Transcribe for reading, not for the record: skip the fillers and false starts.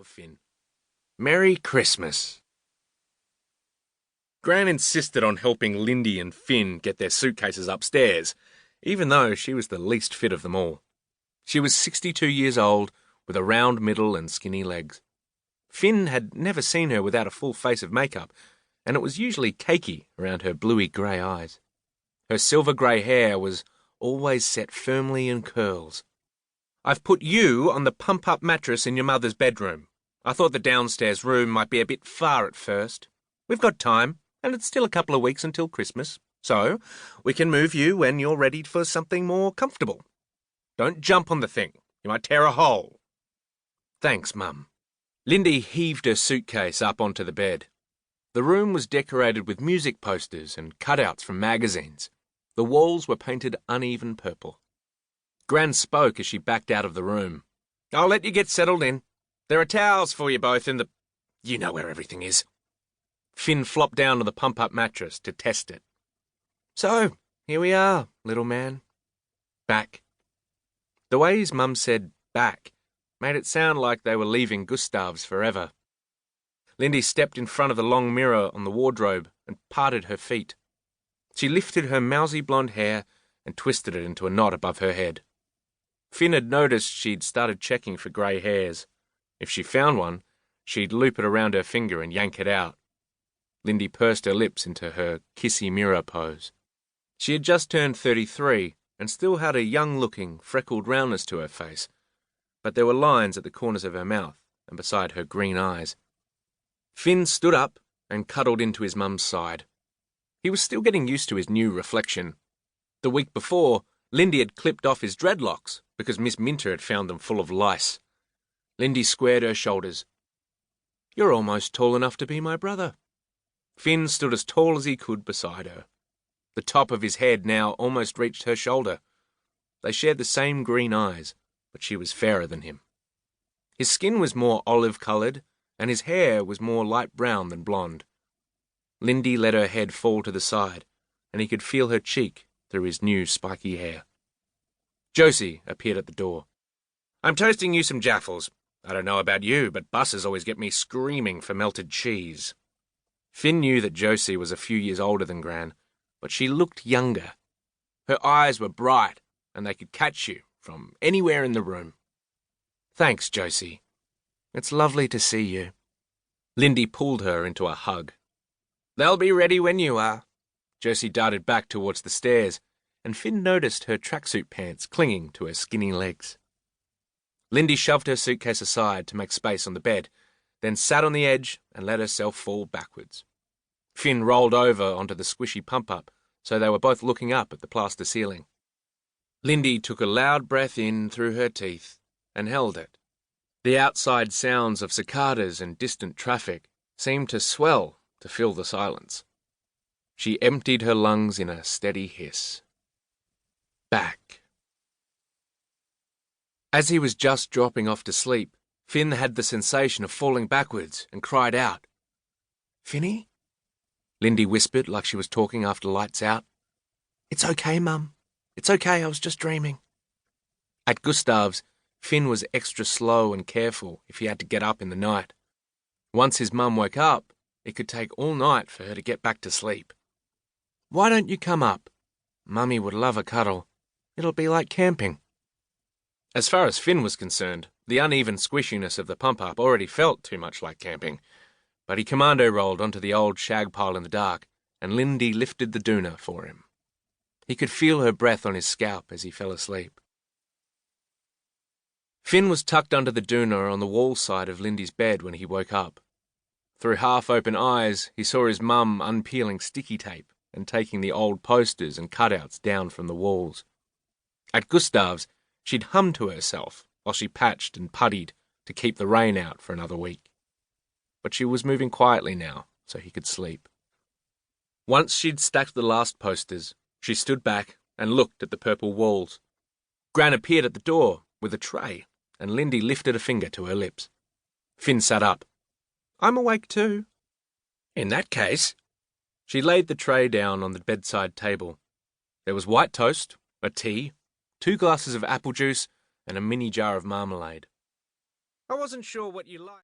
love Finn. Merry Christmas. Gran insisted on helping Lindy and Finn get their suitcases upstairs, even though she was the least fit of them all. She was 62 years old, with a round middle and skinny legs. Finn had never seen her without a full face of makeup, and it was usually cakey around her bluey-grey eyes. Her silver-grey hair was always set firmly in curls. "I've put you on the pump-up mattress in your mother's bedroom. I thought the downstairs room might be a bit far at first. We've got time, and it's still a couple of weeks until Christmas, so we can move you when you're ready for something more comfortable. Don't jump on the thing. You might tear a hole." "Thanks, Mum." Lindy heaved her suitcase up onto the bed. The room was decorated with music posters and cutouts from magazines. The walls were painted uneven purple. Gran spoke as she backed out of the room. "I'll let you get settled in. There are towels for you both in the... You know where everything is." Finn flopped down on the pump-up mattress to test it. "So, here we are, little man. Back." The way his mum said back made it sound like they were leaving Gustav's forever. Lindy stepped in front of the long mirror on the wardrobe and parted her feet. She lifted her mousy blonde hair and twisted it into a knot above her head. Finn had noticed she'd started checking for grey hairs. If she found one, she'd loop it around her finger and yank it out. Lindy pursed her lips into her kissy mirror pose. She had just turned 33 and still had a young-looking, freckled roundness to her face, but there were lines at the corners of her mouth and beside her green eyes. Finn stood up and cuddled into his mum's side. He was still getting used to his new reflection. The week before, Lindy had clipped off his dreadlocks because Miss Minter had found them full of lice. Lindy squared her shoulders. "You're almost tall enough to be my brother." Finn stood as tall as he could beside her. The top of his head now almost reached her shoulder. They shared the same green eyes, but she was fairer than him. His skin was more olive-coloured, and his hair was more light brown than blonde. Lindy let her head fall to the side, and he could feel her cheek through his new spiky hair. Josie appeared at the door. "I'm toasting you some jaffles. I don't know about you, but buses always get me screaming for melted cheese." Finn knew that Josie was a few years older than Gran, but she looked younger. Her eyes were bright, and they could catch you from anywhere in the room. "Thanks, Josie. It's lovely to see you." Lindy pulled her into a hug. "They'll be ready when you are." Josie darted back towards the stairs, and Finn noticed her tracksuit pants clinging to her skinny legs. Lindy shoved her suitcase aside to make space on the bed, then sat on the edge and let herself fall backwards. Finn rolled over onto the squishy pump-up, so they were both looking up at the plaster ceiling. Lindy took a loud breath in through her teeth and held it. The outside sounds of cicadas and distant traffic seemed to swell to fill the silence. She emptied her lungs in a steady hiss. Back. As he was just dropping off to sleep, Finn had the sensation of falling backwards and cried out. "Finny?" Lindy whispered like she was talking after lights out. "It's okay, Mum. It's okay, I was just dreaming." At Gustav's, Finn was extra slow and careful if he had to get up in the night. Once his mum woke up, it could take all night for her to get back to sleep. "Why don't you come up? Mummy would love a cuddle. It'll be like camping." As far as Finn was concerned, the uneven squishiness of the pump-up already felt too much like camping, but he commando-rolled onto the old shag pile in the dark, and Lindy lifted the doona for him. He could feel her breath on his scalp as he fell asleep. Finn was tucked under the doona on the wall side of Lindy's bed when he woke up. Through half-open eyes, he saw his mum unpeeling sticky tape and taking the old posters and cutouts down from the walls. At Gustav's, she'd hummed to herself while she patched and puttied to keep the rain out for another week. But she was moving quietly now, so he could sleep. Once she'd stacked the last posters, she stood back and looked at the purple walls. Gran appeared at the door with a tray, and Lindy lifted a finger to her lips. Finn sat up. "I'm awake too." "In that case..." She laid the tray down on the bedside table. There was white toast, a tea, 2 glasses of apple juice, and a mini jar of marmalade. "I wasn't sure what you liked."